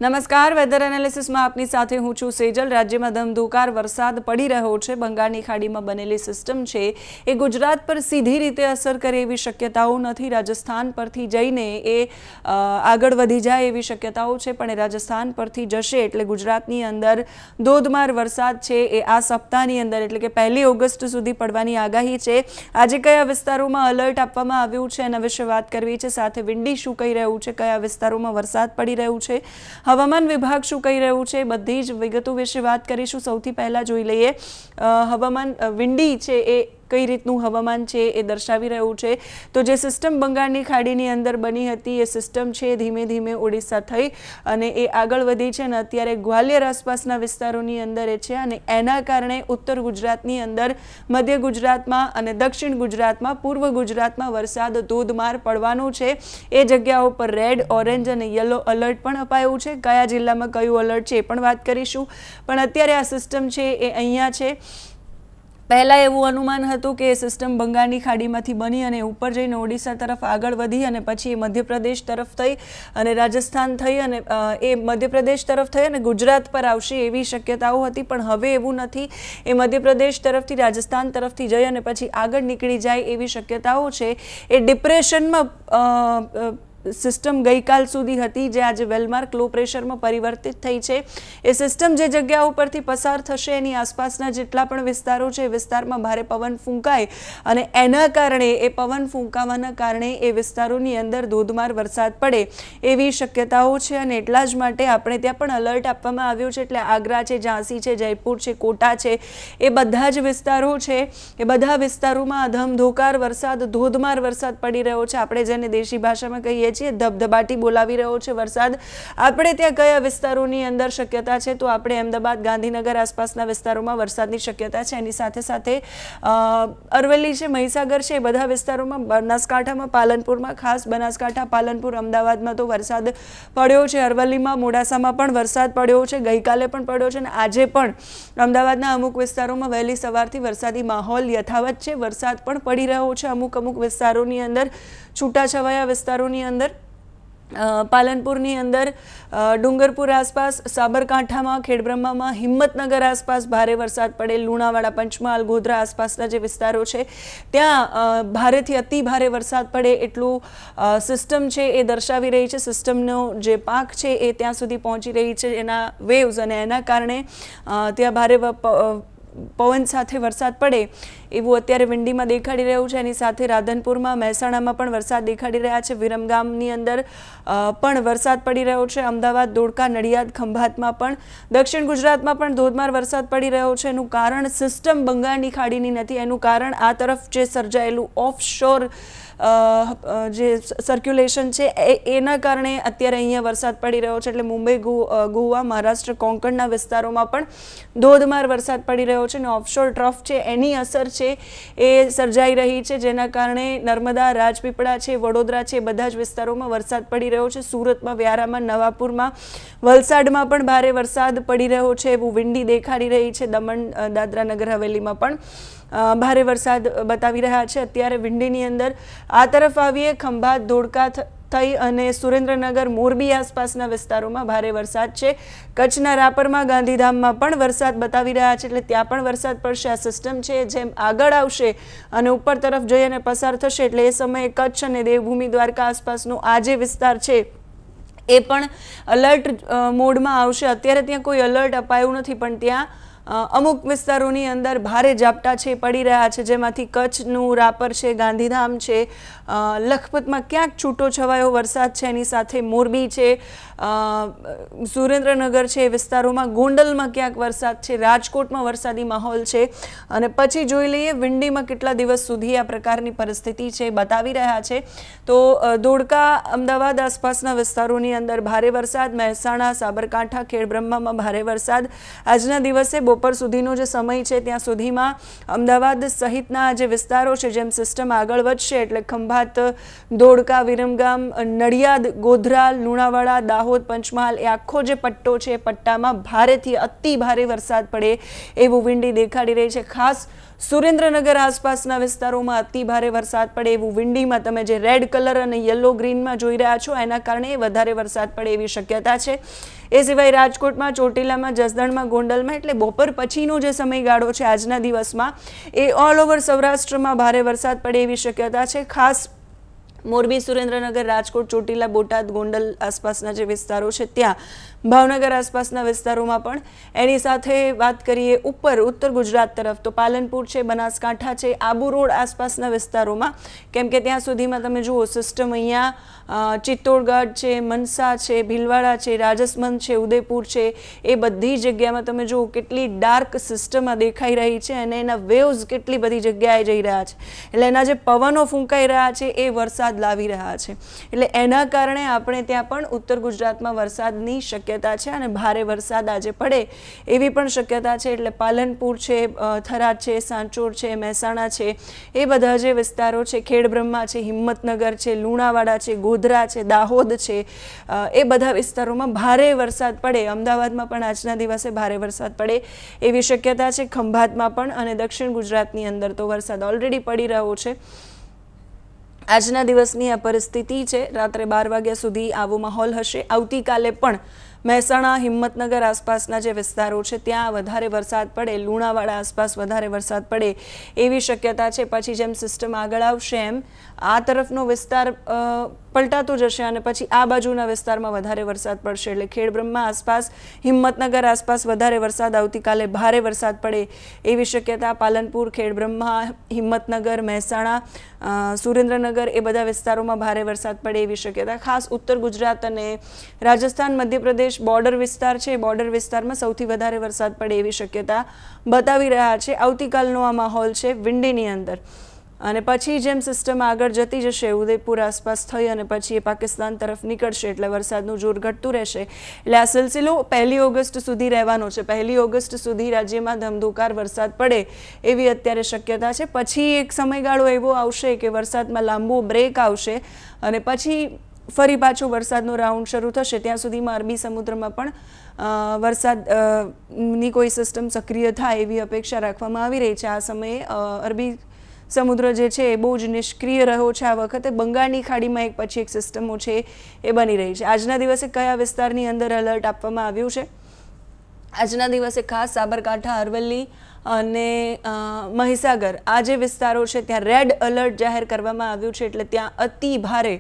નમસ્કાર, વેધર એનાલિસિસમાં આપની સાથે હું છું સેજલ। રાજ્યમાં ધમધોકાર વરસાદ પડી રહ્યો છે। બંગાળની ખાડીમાં બનેલી સિસ્ટમ છે એ ગુજરાત પર સીધી રીતે અસર કરે એવી શક્યતાઓ નથી। રાજસ્થાન પરથી જઈને એ આગળ વધી જાય એવી શક્યતાઓ છે, પણ એ રાજસ્થાન પરથી જશે એટલે ગુજરાતની અંદર ધોધમાર વરસાદ છે એ આ સપ્તાહની અંદર એટલે કે 1 ઓગસ્ટ સુધી પડવાની આગાહી છે। આજે કયા વિસ્તારોમાં અલર્ટ આપવામાં આવ્યું છે એના વિશે વાત કરવી છે। સાથે વિન્ડી શું કહી રહ્યું છે, કયા વિસ્તારોમાં વરસાદ પડી રહ્યું છે, હવામાન વિભાગ શું કહી રહ્યું છે, બધી જ વિગતો વિશે વાત કરીશું। સૌથી પહેલા જોઈ લઈએ હવામાન વિન્ડી છે એ કઈ રીતનું હવામાન છે એ દર્શાવી રહ્યું છે। તો જે સિસ્ટમ બંગાળની ખાડીની અંદર બની હતી એ સિસ્ટમ છે ધીમે ધીમે ઓડિશા થઈ અને એ આગળ વધી છે અને અત્યારે ગ્વાલિયર આસપાસના વિસ્તારોની અંદર એ છે અને એના કારણે ઉત્તર ગુજરાતની અંદર, મધ્ય ગુજરાતમાં અને દક્ષિણ ગુજરાતમાં, પૂર્વ ગુજરાતમાં વરસાદ ધોધમાર પડવાનો છે। એ જગ્યાઓ પર રેડ, ઓરેન્જ અને યલો અલર્ટ પણ અપાયું છે। કયા જિલ્લામાં કયું અલર્ટ છે એ પણ વાત કરીશું, પણ અત્યારે આ સિસ્ટમ છે એ અહીંયા છે। પહેલાં એવું અનુમાન હતું કે સિસ્ટમ બંગાળની ખાડીમાંથી બની અને ઉપર જઈને ઓડિશા તરફ આગળ વધી અને પછી એ મધ્યપ્રદેશ તરફ થઈ અને રાજસ્થાન થઈ અને એ મધ્યપ્રદેશ તરફ થઈ અને ગુજરાત પર આવશે એવી શક્યતાઓ હતી, પણ હવે એવું નથી। એ મધ્યપ્રદેશ તરફથી રાજસ્થાન તરફથી જઈ અને પછી આગળ નીકળી જાય એવી શક્યતાઓ છે। એ ડિપ્રેશનમાં સિસ્ટમ ગઈકાલ સુધી હતી જે આજે વેલમાર્ક લો પ્રેશરમાં પરિવર્તિત થઈ છે। એ સિસ્ટમ જે જગ્યા ઉપરથી પસાર થશે એની આસપાસના જેટલા પણ વિસ્તારો છે એ વિસ્તારમાં ભારે પવન ફૂંકાય અને એના કારણે એ પવન ફૂંકાવાના કારણે એ વિસ્તારોની અંદર ધોધમાર વરસાદ પડે એવી શક્યતાઓ છે અને એટલા જ માટે આપણે ત્યાં પણ અલર્ટ આપવામાં આવ્યું છે। એટલે આગ્રા છે, ઝાંસી છે, જયપુર છે, કોટા છે, એ બધા જ વિસ્તારો છે એ બધા વિસ્તારોમાં ધમધોકાર વરસાદ, ધોધમાર વરસાદ પડી રહ્યો છે। આપણે જેને દેશી ભાષામાં કહીએ ધબધબાટી બોલાવી રહ્યો છે વરસાદ। આપણે ત્યાં કયા વિસ્તારોની અંદર શક્યતા છે, તો આપણે અમદાવાદ, ગાંધીનગર આસપાસના વિસ્તારોમાં વરસાદની શક્યતા છે। એની સાથે સાથે અરવલ્લી છે, મહીસાગર છે, એ બધા વિસ્તારોમાં, બનાસકાંઠામાં, પાલનપુરમાં, ખાસ બનાસકાંઠા, પાલનપુર, અમદાવાદમાં તો વરસાદ પડ્યો છે। અરવલ્લીમાં, મોડાસામાં પણ વરસાદ પડ્યો છે, ગઈકાલે પણ પડ્યો છે અને આજે પણ અમદાવાદના અમુક વિસ્તારોમાં વહેલી સવારથી વરસાદી માહોલ યથાવત છે। વરસાદ પણ પડી રહ્યો છે અમુક વિસ્તારોની અંદર, છૂટાછવાયા વિસ્તારોની અંદર, પાલનપુરની અંદર, ડુંગરપુર આસપાસ, સાબરકાંઠામાં, ખેડબ્રહ્મામાં, હિંમતનગર આસપાસ ભારે વરસાદ પડે, લુણાવાડા, પંચમહાલ, ગોધરા આસપાસના જે વિસ્તારો છે ત્યાં ભારેથી અતિ ભારે વરસાદ પડે એટલું સિસ્ટમ છે એ દર્શાવી રહી છે। સિસ્ટમનો જે પાંખ છે એ ત્યાં સુધી પહોંચી રહી છે, એના વેવ્સ, અને એના કારણે ત્યાં ભારે પવન સાથે વરસાદ પડે એવું અત્યારે વિંડીમાં દેખાડી રહ્યું છે। એની સાથે રાધનપુરમાં, મહેસાણામાં પણ વરસાદ દેખાડી રહ્યા છે। વિરમગામની અંદર પણ વરસાદ પડી રહ્યો છે। અમદાવાદ, ધોળકા, નડિયાદ, ખંભાતમાં પણ, દક્ષિણ ગુજરાતમાં પણ ધોધમાર વરસાદ પડી રહ્યો છે। એનું કારણ સિસ્ટમ બંગાળની ખાડીની નથી, એનું કારણ આ તરફ જે સર્જાયેલું ઓફશોર જે સર્ક્યુલેશન છે એના કારણે અત્યારે અહીંયા વરસાદ પડી રહ્યો છે। એટલે મુંબઈ, ગોવા, મહારાષ્ટ્ર, કોંકણના વિસ્તારોમાં પણ ધોધમાર વરસાદ પડી રહ્યો છે અને ઓફશોર ટ્રફ છે એની અસર છે એ સર્જાઈ રહી છે, જેના કારણે નર્મદા, રાજપીપળા છે, વડોદરા છે, બધા જ વિસ્તારોમાં વરસાદ પડી રહ્યો છે। સુરતમાં, વ્યારામાં, નવાપુરમાં, વલસાડમાં પણ ભારે વરસાદ પડી રહ્યો છે એવું વિંડી દેખાડી રહી છે। દમણ, દાદરા નગર હવેલીમાં પણ ભારે વરસાદ બતાવી રહ્યા છે અત્યારે વિંડીની અંદર। આ તરફ આવીએ, ખંભાત, ધોળકા થઈ અને સુરેન્દ્રનગર, મોરબી આસપાસના વિસ્તારોમાં ભારે વરસાદ છે। કચ્છના રાપરમાં, ગાંધીધામમાં પણ વરસાદ બતાવી રહ્યા છે, એટલે ત્યાં પણ વરસાદ પડશે। આ સિસ્ટમ છે જેમ આગળ આવશે અને ઉપર તરફ જઈ અને પસાર થશે એટલે એ સમયે કચ્છ અને દેવભૂમિ, દ્વારકા આસપાસનો આ જે વિસ્તાર છે એ પણ અલર્ટ મોડમાં આવશે। અત્યારે ત્યાં કોઈ અલર્ટ અપાયું નથી, પણ ત્યાં અમુક વિસ્તારોની અંદર ભારે ઝાપટા છે પડી રહ્યા છે, જેમાંથી કચ્છનું રાપર છે, ગાંધીધામ છે, લખપતમાં ક્યાંક છૂટો છવાયો વરસાદ છે, એની સાથે મોરબી છે, સુરેન્દ્રનગર છે, એ વિસ્તારોમાં, ગોંડલમાં ક્યાંક વરસાદ છે, રાજકોટમાં વરસાદી માહોલ છે। અને પછી જોઈ લઈએ વિંડીમાં કેટલા દિવસ સુધી આ પ્રકારની પરિસ્થિતિ છે બતાવી રહ્યા છે। તો ધોળકા, અમદાવાદ આસપાસના વિસ્તારોની અંદર ભારે વરસાદ, મહેસાણા, સાબરકાંઠા, ખેડબ્રહ્મામાં ભારે વરસાદ। આજના દિવસે બપોર સુધીનો જે સમય છે ત્યાં સુધીમાં અમદાવાદ સહિતના જે વિસ્તારો છે, જેમ સિસ્ટમ આગળ વધશે એટલે ખંભાત, ધોળકા, વિરમગામ, નડિયાદ, ગોધરા, લુણાવાડા, દાહોદ દાહોદ, પંચમહાલ એ આખો જે પટ્ટો છે એ પટ્ટામાં ભારેથી અતિ ભારે વરસાદ પડે એવું વિંડી દેખાડી રહી છે. ખાસ સુરેન્દ્રનગર આસપાસના વિસ્તારોમાં અતિ ભારે વરસાદ પડે એવું વિંડીમાં તમે જે રેડ કલર અને યલો ગ્રીનમાં જોઈ રહ્યા છો એના કારણે વધારે વરસાદ પડે એવી શક્યતા છે. એ સિવાય રાજકોટમાં, ચોટીલામાં, જસદણમાં, ગોંડલમાં એટલે બપોર પછીનો જે સમયગાળો છે આજના દિવસમાં એ ઓલ ઓવર સૌરાષ્ટ્રમાં ભારે વરસાદ પડે એવી શક્યતા છે. ખાસ મોરબી, સુરેન્દ્રનગર, રાજકોટ, ચોટીલા, બોટાદ, ગોંડલ આસપાસના જે વિસ્તારો છે ત્યાં, ભાવનગર આસપાસના વિસ્તારોમાં પણ. એની સાથે વાત કરીએ ઉપર ઉત્તર ગુજરાત તરફ તો પાલનપુર છે, બનાસકાંઠા છે, આબુ રોડ આસપાસના વિસ્તારોમાં, કેમ કે ત્યાં સુધીમાં તમે જુઓ સિસ્ટમ અહીંયા ચિત્તોડગઢ છે, મનસા છે, ભીલવાડા છે, રાજસમંદ છે, ઉદયપુર છે, એ બધી જગ્યામાં તમે જુઓ કેટલી ડાર્ક સિસ્ટમમાં દેખાઈ રહી છે અને એના વેવ્સ કેટલી બધી જગ્યાએ જઈ રહ્યા છે. એટલે એના જે પવનો ફૂંકાઈ રહ્યા છે એ વરસાદ લાવી રહ્યા છે. એટલે એના કારણે આપણે ત્યાં પણ ઉત્તર ગુજરાતમાં વરસાદની શક્યતા છે અને ભારે વરસાદ આજે પડે એવી પણ શક્યતા છે. એટલે પાલનપુર છે, થરાદ છે, સાંચોર છે, મહેસાણા છે, એ બધા જે વિસ્તારો છે, ખેડબ્રહ્મા છે, હિંમતનગર છે, લુણાવાડા છે, ગોધરા છે, દાહોદ છે, એ બધા વિસ્તારોમાં ભારે વરસાદ પડે. અમદાવાદમાં પણ આજના દિવસે ભારે વરસાદ પડે એવી શક્યતા છે. ખંભાતમાં પણ અને દક્ષિણ ગુજરાતની અંદર તો વરસાદ ઓલરેડી પડી રહ્યો છે. આજના દિવસની આ પરિસ્થિતિ છે. રાત્રે 12 વાગ્યા સુધી આવો માહોલ હશે. આવતીકાલે પણ મહેસાણા, હિંમતનગર આસપાસના જે વિસ્તારો છે ત્યાં વધારે વરસાદ પડે, લુણાવાડા આસપાસ વધારે વરસાદ પડે એવી શક્યતા છે. પછી જેમ સિસ્ટમ આગળ આવશે એમ આ તરફનો વિસ્તાર પલટાતો જશે અને પછી આ બાજુના વિસ્તારમાં વધારે વરસાદ પડશે. એટલે ખેડબ્રહ્મા આસપાસ, હિંમતનગર આસપાસ વધારે વરસાદ, આવતીકાલે ભારે વરસાદ પડે એવી શક્યતા. પાલનપુર, ખેડબ્રહ્મા, હિંમતનગર, મહેસાણા, સુરેન્દ્રનગર એ બધા વિસ્તારોમાં ભારે વરસાદ પડે એવી શક્યતા. ખાસ ઉત્તર ગુજરાત અને રાજસ્થાન, મધ્યપ્રદેશ બોર્ડર વિસ્તાર છે, બોર્ડર વિસ્તારમાં સૌથી વધારે વરસાદ પડે એવી શક્યતા બતાવી રહ્યા છે. આવતીકાલનો આ માહોલ છે વિંડીની અંદર. અને પછી જેમ સિસ્ટમ આગળ જતી જશે ઉદયપુર આસપાસ થઈ અને પછી એ પાકિસ્તાન તરફ નીકળશે એટલે વરસાદનું જોર ઘટતું રહેશે. એટલે આ સિલસિલો 1 ઓગસ્ટ સુધી રહેવાનો છે. 1 ઓગસ્ટ સુધી રાજ્યમાં ધમધોકાર વરસાદ પડે એવી અત્યારે શક્યતા છે. પછી એક સમયગાળો એવો આવશે કે વરસાદમાં લાંબો બ્રેક આવશે અને પછી ફરી પાછો વરસાદનો રાઉન્ડ શરૂ થશે. ત્યાં સુધીમાં અરબી સમુદ્રમાં પણ વરસાદની કોઈ સિસ્ટમ સક્રિય થાય એવી અપેક્ષા રાખવામાં આવી રહી છે. આ સમયે અરબી સમુદ્ર જે છે એ બહુ જ નિષ્ક્રિય રહ્યો છે. આ વખતે બંગાળની ખાડીમાં એક પછી એક સિસ્ટમો છે એ બની રહી છે. આજના દિવસે કયા વિસ્તારની અંદર એલર્ટ આપવામાં આવ્યું છે? આજના દિવસે ખાસ સાબરકાંઠા, અરવલ્લી અને મહીસાગર આ જે વિસ્તારો છે ત્યાં રેડ એલર્ટ જાહેર કરવામાં આવ્યું છે. એટલે ત્યાં અતિ ભારે,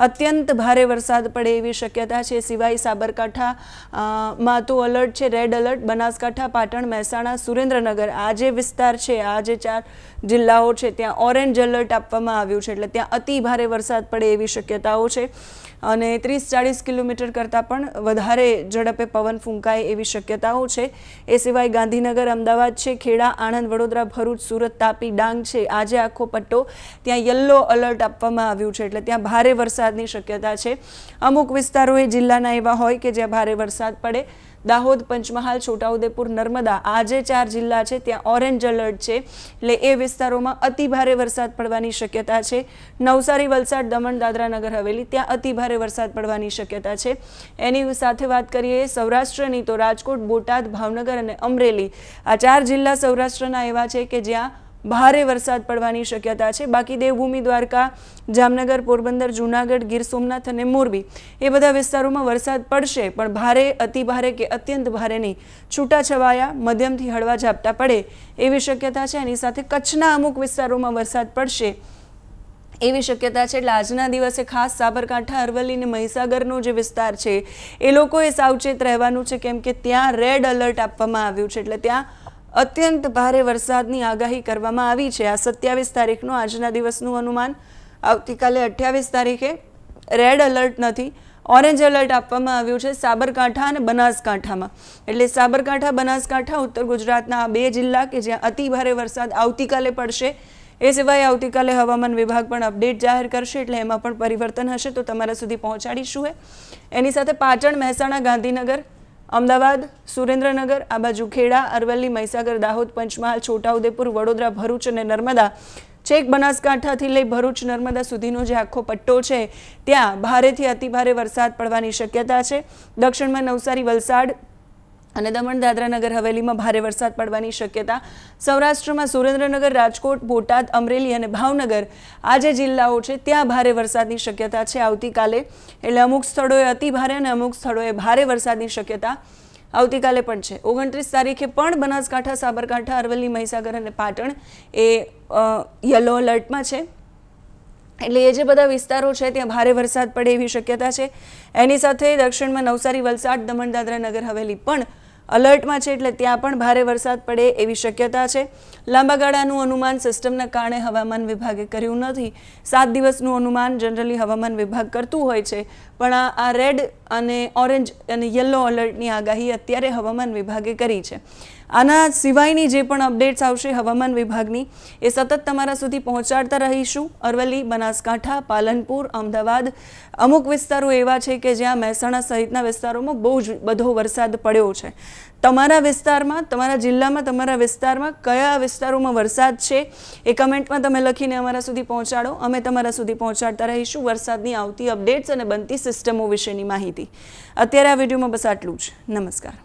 અત્યંત ભારે વરસાદ પડે એવી શક્યતા છે. સિવાય સાબરકાંઠામાં તો એલર્ટ છે, રેડ એલર્ટ. બનાસકાંઠા, પાટણ, મહેસાણા, સુરેન્દ્રનગર આ જે વિસ્તાર છે, આ જે 4 જિલ્લાઓ છે ત્યાં ઓરેન્જ એલર્ટ આપવામાં આવ્યું છે. એટલે ત્યાં અતિ ભારે વરસાદ પડે એવી શક્યતાઓ છે અને 30-40 કિલોમીટર કરતાં પણ વધારે ઝડપે પવન ફૂંકાય એવી શક્યતાઓ છે. એ સિવાય ગાંધીનગર, અમદાવાદ છે, ખેડા, આણંદ, વડોદરા, ભરૂચ, સુરત, તાપી, ડાંગ છે, આજે આખો પટ્ટો ત્યાં યલો એલર્ટ આપવામાં આવ્યું છે. એટલે ત્યાં ભારે વરસાદની શક્યતા છે. અમુક વિસ્તારો એ જિલ્લાના એવા હોય કે જ્યાં ભારે વરસાદ પડે. દાહોદ, પંચમહાલ, છોટાઉદેપુર, નર્મદા આ જે 4 જિલ્લા છે ત્યાં ઓરેન્જ એલર્ટ છે. એટલે એ વિસ્તારોમાં અતિ ભારે વરસાદ પડવાની શક્યતા છે. નવસારી, વલસાડ, દમણ, દાદરા, નગર હવેલી ત્યાં અતિ ભારે વરસાદ પડવાની શક્યતા છે. એની સાથે વાત કરીએ સૌરાષ્ટ્રની તો રાજકોટ, બોટાદ, ભાવનગર અને અમરેલી આ 4 જિલ્લા સૌરાષ્ટ્રના એવા છે કે જ્યાં ભારે વરસાદ પડવાની શક્યતા છે. બાકી દેવભૂમિ, દ્વારકા, જામનગર, પોરબંદર, જૂનાગઢ, ગીર સોમનાથ અને મોરબી એ બધા વિસ્તારોમાં વરસાદ પડશે પણ ભારે, અતિ ભારે કે અત્યંત ભારે નહીં, છૂટાછવાયા મધ્યમથી હળવા ઝાપટા પડે એવી શક્યતા છે. એની સાથે કચ્છના અમુક વિસ્તારોમાં વરસાદ પડશે એવી શક્યતા છે. એટલે આજના દિવસે ખાસ સાબરકાંઠા, અરવલ્લી અને મહીસાગરનો જે વિસ્તાર છે એ લોકોએ સાવચેત રહેવાનું છે કેમ કે ત્યાં રેડ એલર્ટ આપવામાં આવ્યું છે. એટલે ત્યાં અત્યંત ભારે વરસાદની આગાહી કરવામાં આવી છે. આ 27 તારીખનો આજના દિવસનું અનુમાન. આવતીકાલે 28 તારીખે રેડ એલર્ટ નથી, ઓરેન્જ એલર્ટ આપવામાં આવ્યું છે સાબરકાંઠા અને બનાસકાંઠામાં. એટલે સાબરકાંઠા, બનાસકાંઠા, ઉત્તર ગુજરાતના આ 2 જિલ્લા કે જ્યાં અતિ ભારે વરસાદ આવતીકાલે પડશે. એ સિવાય આવતીકાલે હવામાન વિભાગ પણ અપડેટ જાહેર કરશે એટલે એમાં પણ પરિવર્તન હશે તો તમારા સુધી પહોંચાડીશું. એની સાથે પાટણ, મહેસાણા, ગાંધીનગર, અમદાવાદ, સુરેન્દ્રનગર આ બાજુ ખેડા, અરવલ્લી, મહીસાગર, દાહોદ, પંચમહાલ, છોટાઉદેપુર, વડોદરા, ભરૂચ અને નર્મદા છેક બનાસકાંઠાથી લઈ ભરૂચ નર્મદા સુધીનો જે આખો પટ્ટો છે ત્યાં ભારેથી અતિભારે વરસાદ પડવાની શક્યતા છે. દક્ષિણમાં નવસારી, વલસાડ અને દમણ, દાદરા નગર હવેલીમાં ભારે વરસાદ પડવાની શક્યતા. સૌરાષ્ટ્રમાં સુરેન્દ્રનગર, રાજકોટ, બોટાદ, અમરેલી અને ભાવનગર આ જે જિલ્લાઓ છે ત્યાં ભારે વરસાદની શક્યતા છે આવતીકાલે. એટલે અમુક સ્થળોએ અતિભારે અને અમુક સ્થળોએ ભારે વરસાદની શક્યતા આવતીકાલે પણ છે. 29 તારીખે પણ બનાસકાંઠા, સાબરકાંઠા, અરવલ્લી, મહીસાગર અને પાટણ એ યલો એલર્ટમાં છે. એટલે એ જે બધા વિસ્તારો છે ત્યાં ભારે વરસાદ પડે એવી શક્યતા છે. એની સાથે દક્ષિણમાં નવસારી, વલસાડ, દમણ, દાદરા નગર હવેલી પણ અલર્ટમાં છે. એટલે ત્યાં પણ ભારે વરસાદ પડે એવી શક્યતા છે. લાંબા ગાળાનું અનુમાન સિસ્ટમના કારણે હવામાન વિભાગે કર્યું નથી. 7 દિવસનું અનુમાન જનરલી હવામાન વિભાગ કરતું હોય છે, પણ આ રેડ અને ઓરેન્જ અને યલો એલર્ટની આગાહી અત્યારે હવામાન વિભાગે કરી છે. આના સિવાયની જે પણ અપડેટ્સ આવશે હવામાન વિભાગની એ સતત તમારા સુધી પહોંચાડતા રહીશું. અરવલ્લી, બનાસકાંઠા, પાલનપુર, અમદાવાદ, અમુક વિસ્તારો એવા છે કે જ્યાં મહેસાણા સહિતના વિસ્તારોમાં બહુ જ બધો વરસાદ પડ્યો છે. તમારા વિસ્તારમાં, તમારા જિલ્લામાં, તમારા વિસ્તારમાં કયા વિસ્તારોમાં વરસાદ છે એ કમેન્ટમાં તમે લખીને અમારા સુધી પહોંચાડો. અમે તમારા સુધી પહોંચાડતા રહીશું વરસાદની આવતી અપડેટ્સ અને બનતી સિસ્ટમો વિશેની માહિતી. અત્યારે આ વિડીયોમાં બસ આટલું જ. નમસ્કાર.